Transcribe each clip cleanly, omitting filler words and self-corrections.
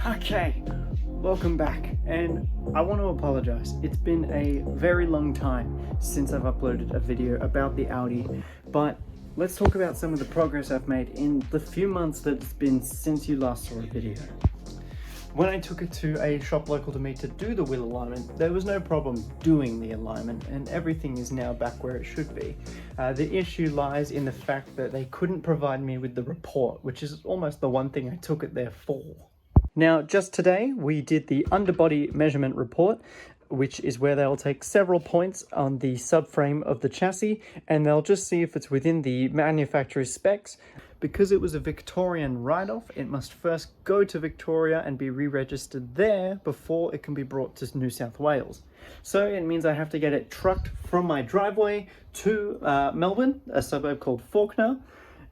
Okay, welcome back, and I want to apologize. It's been a very long time since I've uploaded a video about the Audi, but let's talk about some of the progress I've made in the few months that it's been since you last saw a video. When I took it to a shop local to me to do the wheel alignment, there was no problem doing the alignment, and everything is now back where it should be. The issue lies in the fact that they couldn't provide me with the report, which is almost the one thing I took it there for. Now, just today, we did the underbody measurement report, which is where they'll take several points on the subframe of the chassis, and they'll just see if it's within the manufacturer's specs. Because it was a Victorian write-off, it must first go to Victoria and be re-registered there before it can be brought to New South Wales. So it means I have to get it trucked from my driveway to Melbourne, a suburb called Fawkner,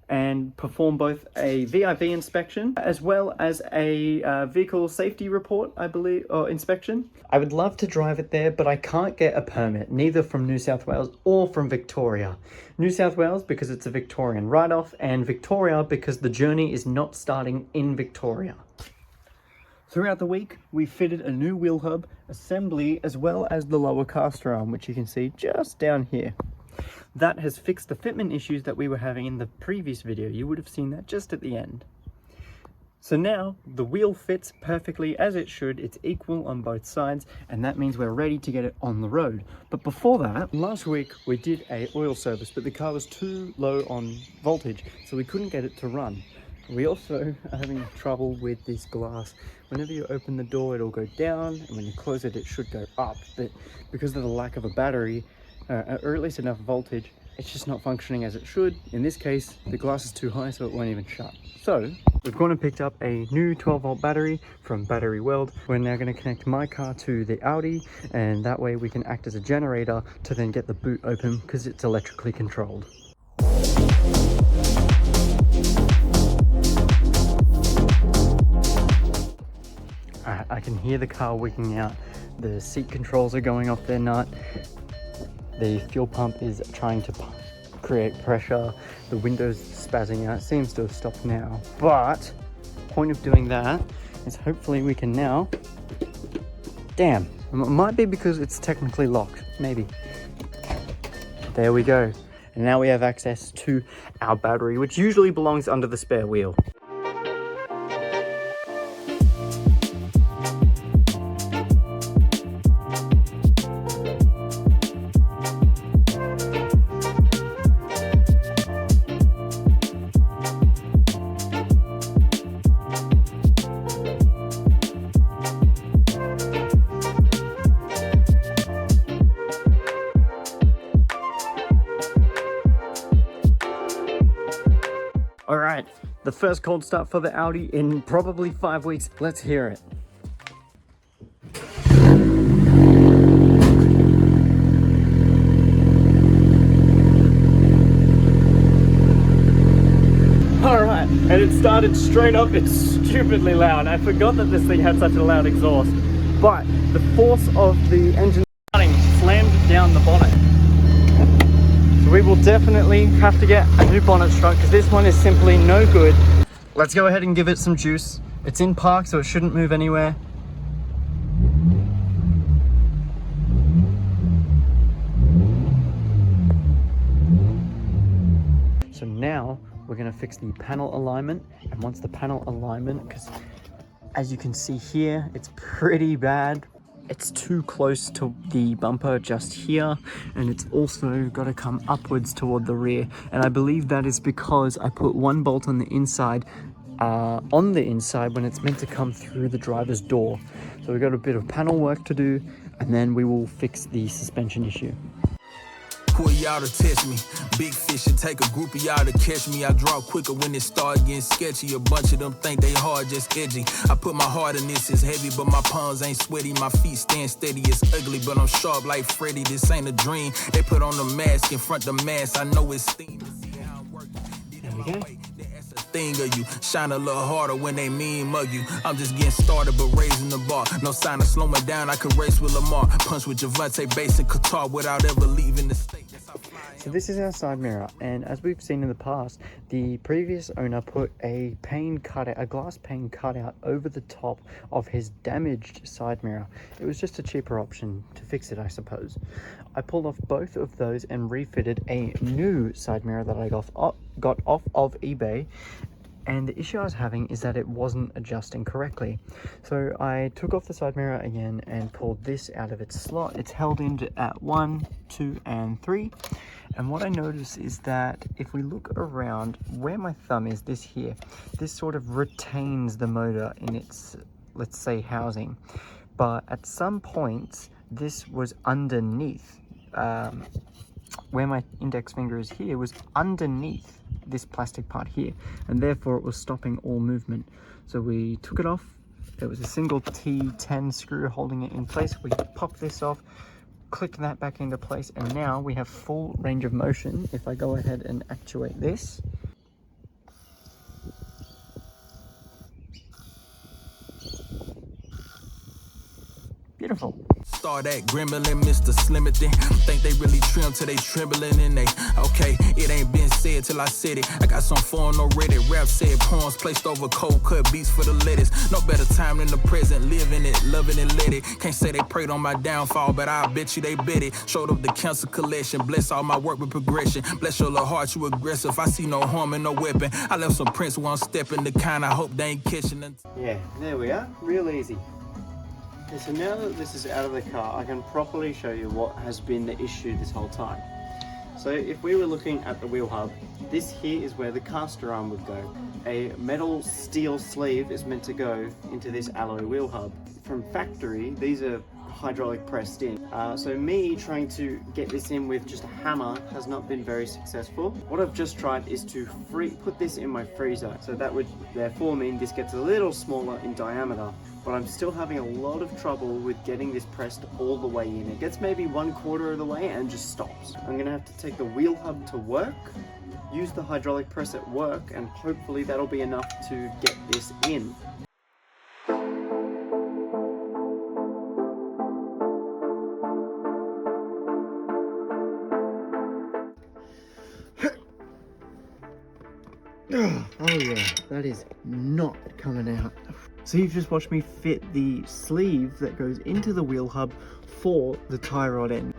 and perform both a VIV inspection as well as a vehicle safety report, I believe, or inspection. I would love to drive it there, but I can't get a permit, neither from New South Wales or from Victoria. New South Wales because it's a Victorian write-off, and Victoria because the journey is not starting in Victoria. Throughout the week, we fitted a new wheel hub assembly as well as the lower caster arm, which you can see just down here. That has fixed the fitment issues that we were having in the previous video. You would have seen that just at the end. So now the wheel fits perfectly as it should. It's equal on both sides, and that means we're ready to get it on the road. But before that, last week we did an oil service, but the car was too low on voltage, so we couldn't get it to run. We also are having trouble with this glass. Whenever you open the door, it'll go down, and when you close it, it should go up. But because of the lack of a battery, or at least enough voltage, it's just not functioning as it should. In this case, the glass is too high, so it won't even shut. So we've gone and picked up a new 12-volt battery from Battery World. We're now going to connect my car to the Audi, and that way we can act as a generator to then get the boot open because it's electrically controlled. I can hear the car wigging out. The seat controls are going off their nut. The fuel pump is trying to create pressure. The window's spazzing out. It seems to have stopped now. But the point of doing that is hopefully we can now... Damn, it might be because it's technically locked. Maybe. There we go. And now we have access to our battery, which usually belongs under the spare wheel. All right, the first cold start for the Audi in probably 5 weeks. Let's hear it. All right, and it started straight up. It's stupidly loud. I forgot that this thing had such a loud exhaust, but the force of the engine starting slammed down the bonnet. So we will definitely have to get a new bonnet strut because this one is simply no good. Let's go ahead and give it some juice. It's in park, so it shouldn't move anywhere. So now we're going to fix the panel alignment, and once the panel alignment, because as you can see here, it's pretty bad. It's too close to the bumper just here, and it's also got to come upwards toward the rear, and I believe that is because I put one bolt on the inside when it's meant to come through the driver's door. So we've got a bit of panel work to do, and then we will fix the suspension issue. Who y'all to test me? Big fish and take a group of y'all to catch me. I draw quicker when it start getting sketchy. A bunch of them think they hard, just edgy. I put my heart in this, it's heavy, but my palms ain't sweaty. My feet stand steady, it's ugly, but I'm sharp like Freddy. This ain't a dream. They put on the mask in front of the mask. I know it's steam. There we go. thing of you. Shine a little harder when they mean mug you. I'm just getting started, but raising the bar. No sign of slowing down, I could race with Lamar. Punch with Javante, bass and Qatar without ever leaving the state. So this is our side mirror, and as we've seen in the past, the previous owner put a pane cutout, a glass pane cutout over the top of his damaged side mirror. It was just a cheaper option to fix it, I suppose. I pulled off both of those and refitted a new side mirror that I got off of eBay. And the issue I was having is that it wasn't adjusting correctly. So I took off the side mirror again and pulled this out of its slot. It's held in at 1, 2, and 3. And what I notice is that if we look around where my thumb is, this here, this sort of retains the motor in its, let's say, housing. But at some points, this was underneath, where my index finger is here, was underneath this plastic part here, and therefore it was stopping all movement. So we took it off. There was a single T10 screw holding it in place. We popped this off, clicked that back into place, and now we have full range of motion. If I go ahead and actuate this, beautiful. Start that gremlin, Mr. Slimothy. Think they really trim till they trembling and they okay. It ain't been said till I said it. I got some phone on Reddit. Rap said poems placed over cold cut beats for the lettuce. No better time than the present. Living it, loving it, let it. Can't say they prayed on my downfall, but I bet you they bet it. Showed up the cancer collection. Bless all my work with progression. Bless your little heart, you aggressive. I see no harm in no weapon. I left some prints one stepping. The kind I hope they ain't catching it. Yeah, there we are. Real easy. Okay, so now that this is out of the car, I can properly show you what has been the issue this whole time. So if we were looking at the wheel hub, this here is where the castor arm would go. A metal steel sleeve is meant to go into this alloy wheel hub. From factory, these are hydraulic pressed in. So me trying to get this in with just a hammer has not been very successful. What I've just tried is to put this in my freezer. So that would therefore mean this gets a little smaller in diameter, but I'm still having a lot of trouble with getting this pressed all the way in. It gets maybe 1/4 of the way and just stops. I'm gonna have to take the wheel hub to work, use the hydraulic press at work, and hopefully that'll be enough to get this in. Oh yeah, that is not coming out. So you've just watched me fit the sleeve that goes into the wheel hub for the tie rod end.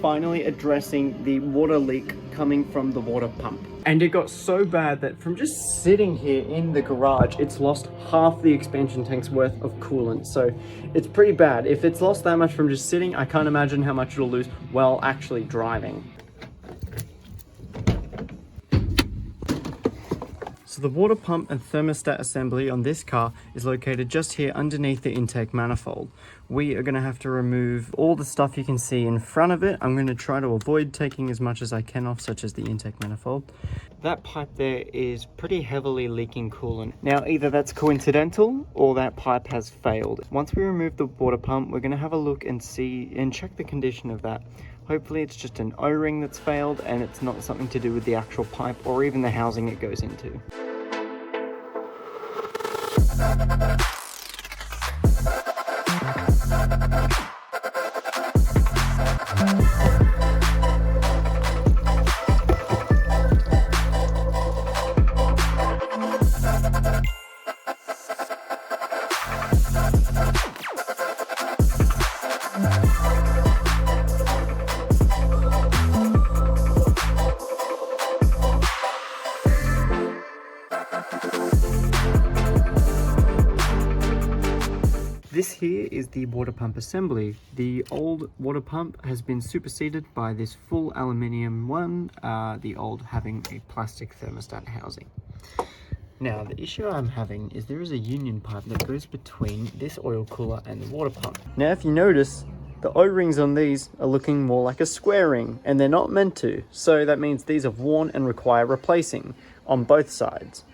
Finally addressing the water leak coming from the water pump. And it got so bad that from just sitting here in the garage, it's lost half the expansion tank's worth of coolant. So it's pretty bad. If it's lost that much from just sitting, I can't imagine how much it'll lose while actually driving. So the water pump and thermostat assembly on this car is located just here underneath the intake manifold. We are going to have to remove all the stuff you can see in front of it. I'm going to try to avoid taking as much as I can off, such as the intake manifold. That pipe there is pretty heavily leaking coolant. Now either that's coincidental or that pipe has failed. Once we remove the water pump, we're going to have a look and see and check the condition of that. Hopefully it's just an O-ring that's failed and it's not something to do with the actual pipe or even the housing it goes into. This here is the water pump assembly. The old water pump has been superseded by this full aluminium one, the old having a plastic thermostat housing. Now the issue I'm having is there is a union pipe that goes between this oil cooler and the water pump. Now if you notice, the O-rings on these are looking more like a square ring, and they're not meant to, so that means these are worn and require replacing on both sides.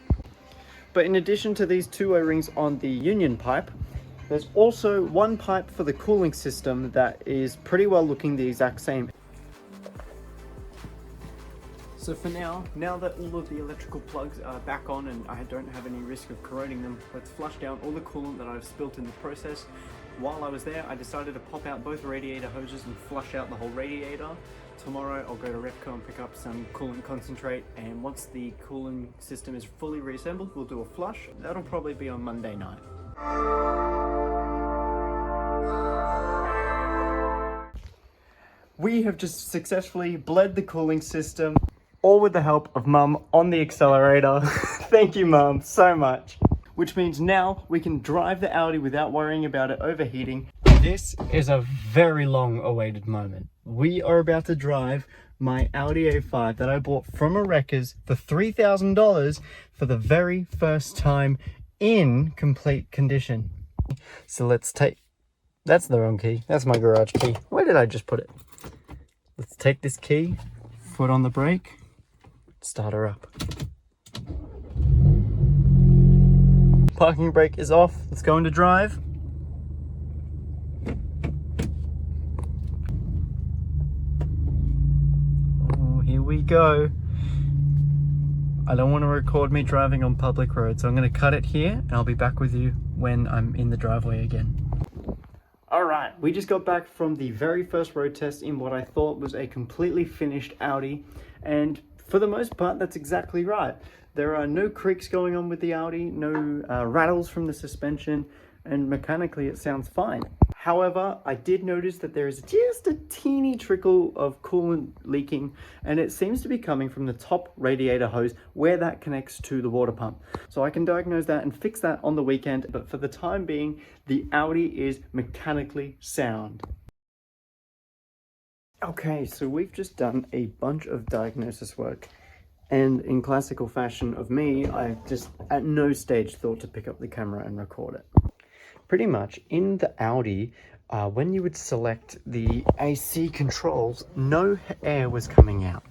But in addition to these two O-rings on the union pipe, there's also one pipe for the cooling system that is pretty well looking the exact same. So for now that all of the electrical plugs are back on and I don't have any risk of corroding them, let's flush down all the coolant that I've spilt in the process. While I was there, I decided to pop out both radiator hoses and flush out the whole radiator. Tomorrow I'll go to Repco and pick up some coolant concentrate, and once the cooling system is fully reassembled, we'll do a flush. That'll probably be on Monday night. We have just successfully bled the cooling system, all with the help of Mum on the accelerator. Thank you, Mum, so much. Which means now we can drive the Audi without worrying about it overheating. This is a very long awaited moment. We are about to drive my Audi A5 that I bought from a wreckers for $3,000 for the very first time in complete condition. So let's take, that's the wrong key. That's my garage key. Where did I just put it? Let's take this key, foot on the brake, start her up. Parking brake is off. Let's go into drive. Oh, here we go. I don't want to record me driving on public roads, so I'm going to cut it here and I'll be back with you when I'm in the driveway again. Alright, we just got back from the very first road test in what I thought was a completely finished Audi, and for the most part that's exactly right. There are no creaks going on with the Audi, no rattles from the suspension, and mechanically it sounds fine. However, I did notice that there is just a teeny trickle of coolant leaking, and it seems to be coming from the top radiator hose where that connects to the water pump. So I can diagnose that and fix that on the weekend, but for the time being, the Audi is mechanically sound. Okay, so we've just done a bunch of diagnosis work. And in classical fashion of me, I just at no stage thought to pick up the camera and record it. Pretty much in the Audi, when you would select the AC controls, no air was coming out.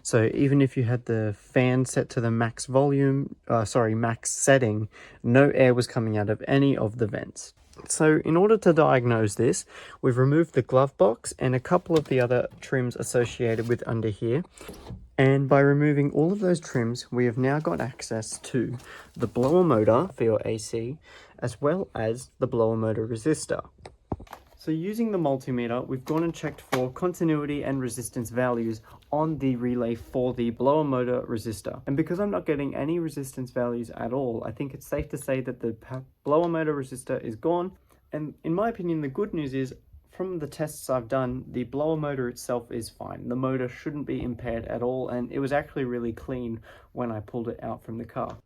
So even if you had the fan set to the max volume, max setting, no air was coming out of any of the vents. So in order to diagnose this, we've removed the glove box and a couple of the other trims associated with under here. And by removing all of those trims, we have now got access to the blower motor for your AC, as well as the blower motor resistor. So using the multimeter, we've gone and checked for continuity and resistance values on the relay for the blower motor resistor. And because I'm not getting any resistance values at all, I think it's safe to say that the blower motor resistor is gone. And in my opinion, the good news is, from the tests I've done, the blower motor itself is fine. The motor shouldn't be impaired at all, and it was actually really clean when I pulled it out from the car.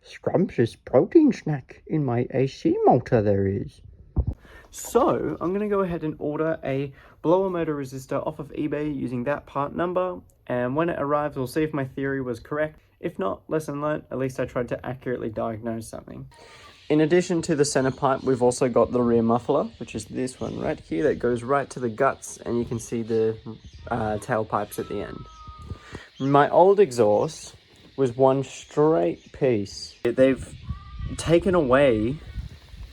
Scrumptious protein snack in my AC motor there is. So I'm going to go ahead and order a blower motor resistor off of eBay using that part number, and when it arrives we'll see if my theory was correct. If not, lesson learned, at least I tried to accurately diagnose something. In addition to the center pipe, we've also got the rear muffler, which is this one right here that goes right to the guts, and you can see the tailpipes at the end. My old exhaust was one straight piece. They've taken away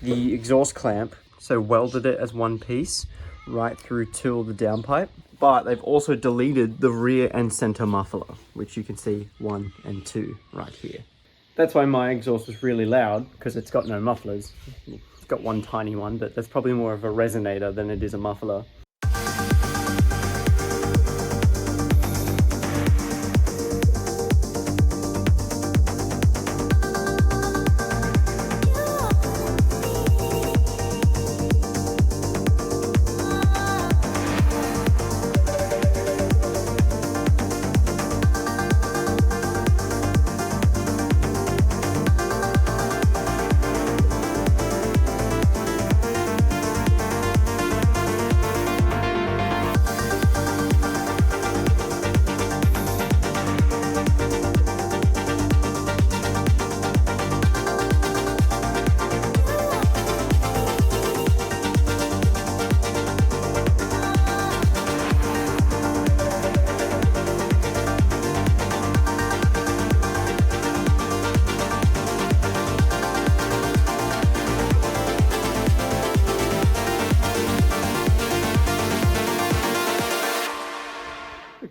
the exhaust clamp, so welded it as one piece right through to the downpipe, but they've also deleted the rear and center muffler, which you can see 1 and 2 right here. That's why my exhaust was really loud, because it's got no mufflers. It's got one tiny one, but that's probably more of a resonator than it is a muffler.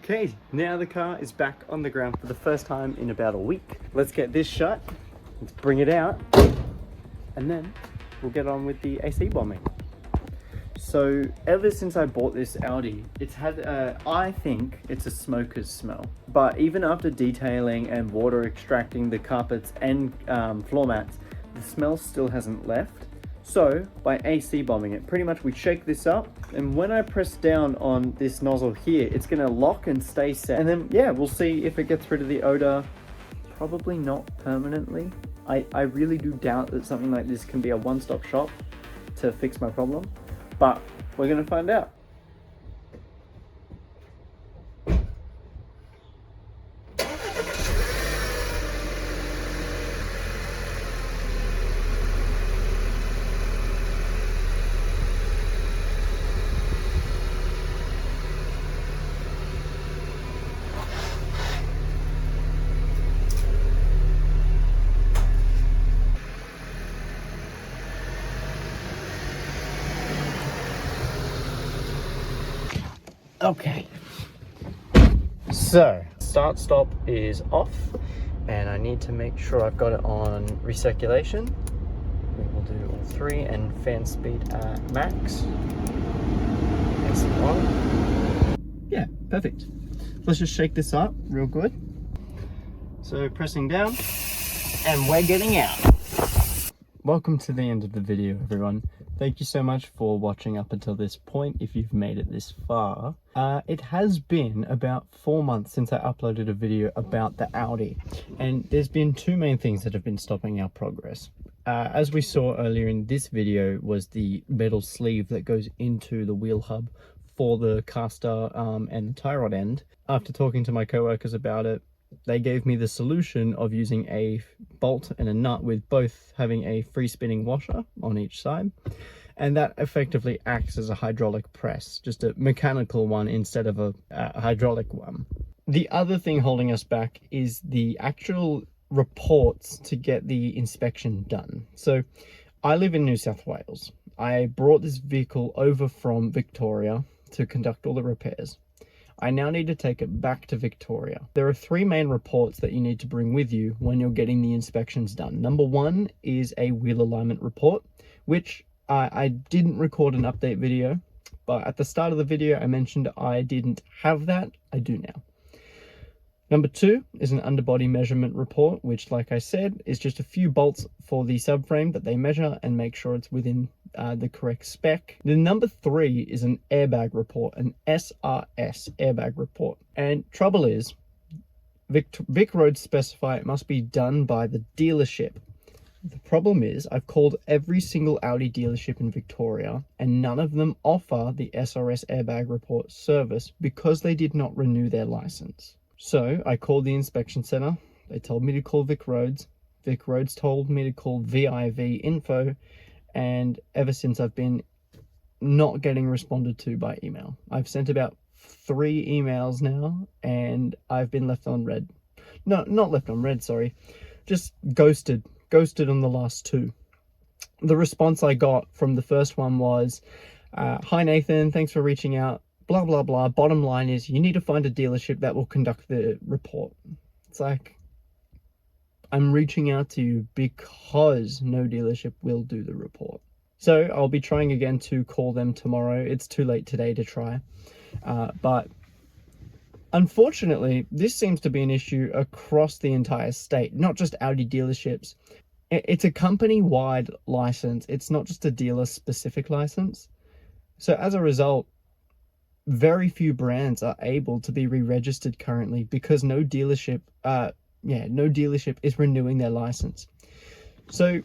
Okay, now the car is back on the ground for the first time in about a week. Let's get this shut, let's bring it out, and then we'll get on with the AC bombing. So ever since I bought this Audi, it's had, I think it's a smoker's smell. But even after detailing and water extracting the carpets and floor mats, the smell still hasn't left. So by AC bombing it, pretty much we shake this up, and when I press down on this nozzle here, it's gonna lock and stay set. And then yeah, we'll see if it gets rid of the odor. Probably not permanently. I really do doubt that something like this can be a one-stop shop to fix my problem, but we're gonna find out. Okay, so start stop is off, and I need to make sure I've got it on recirculation. We will do all three, and fan speed at max. AC on. Yeah, perfect. Let's just shake this up real good. So pressing down, and we're getting out. Welcome to the end of the video, everyone. Thank you so much for watching up until this point, if you've made it this far. It has been about 4 months since I uploaded a video about the Audi, and there's been two main things that have been stopping our progress. As we saw earlier in this video was the metal sleeve that goes into the wheel hub for the castor and the tie rod end. After talking to my co-workers about it, they gave me the solution of using a bolt and a nut with both having a free spinning washer on each side, and that effectively acts as a hydraulic press, just a mechanical one instead of a hydraulic one. The other thing holding us back is the actual reports to get the inspection done. So I live in New South Wales. I brought this vehicle over from Victoria to conduct all the repairs. I now need to take it back to Victoria. There are three main reports that you need to bring with you when you're getting the inspections done. Number one is a wheel alignment report, which I didn't record an update video, but at the start of the video I mentioned I didn't have that. I do now. Number two is an underbody measurement report, which, like I said, is just a few bolts for the subframe that they measure and make sure it's within the correct spec. The number three is an airbag report, an SRS airbag report. And trouble is, Vic Roads specify it must be done by the dealership. The problem is, I've called every single Audi dealership in Victoria, and none of them offer the SRS airbag report service because they did not renew their license. So I called the inspection center. They told me to call Vic Roads. Vic Roads told me to call VIV Info, and ever since I've been not getting responded to by email. I've sent about 3 emails now, and I've been left on red. No, not left on red, sorry. Just ghosted on the last 2. The response I got from the first one was, hi Nathan, thanks for reaching out. Blah, blah, blah. Bottom line is you need to find a dealership that will conduct the report. It's like, I'm reaching out to you because no dealership will do the report. So I'll be trying again to call them tomorrow. It's too late today to try. But unfortunately, this seems to be an issue across the entire state, not just Audi dealerships. It's a company-wide license. It's not just a dealer-specific license. So as a result, very few brands are able to be re-registered currently because no dealership is renewing their license. So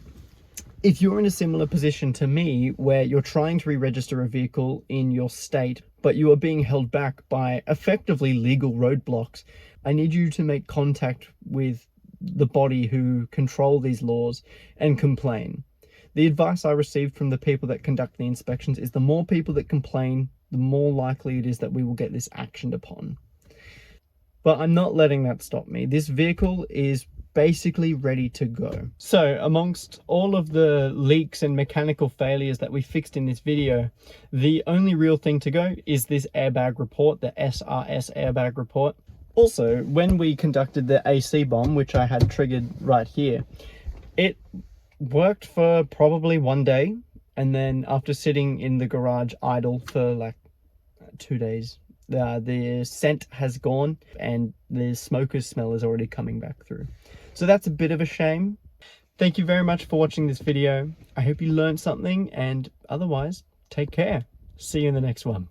if you're in a similar position to me where you're trying to re-register a vehicle in your state, but you are being held back by effectively legal roadblocks, I need you to make contact with the body who control these laws and complain. The advice I received from the people that conduct the inspections is the more people that complain, the more likely it is that we will get this actioned upon. But I'm not letting that stop me. This vehicle is basically ready to go. So amongst all of the leaks and mechanical failures that we fixed in this video, the only real thing to go is this airbag report, the SRS airbag report. Also, when we conducted the AC bomb, which I had triggered right here, it worked for probably 1 day, and then after sitting in the garage idle for like 2 days, the scent has gone and the smoker's smell is already coming back through. So that's a bit of a shame. Thank you very much for watching this video. I hope you learned something, and otherwise, take care. See you in the next one.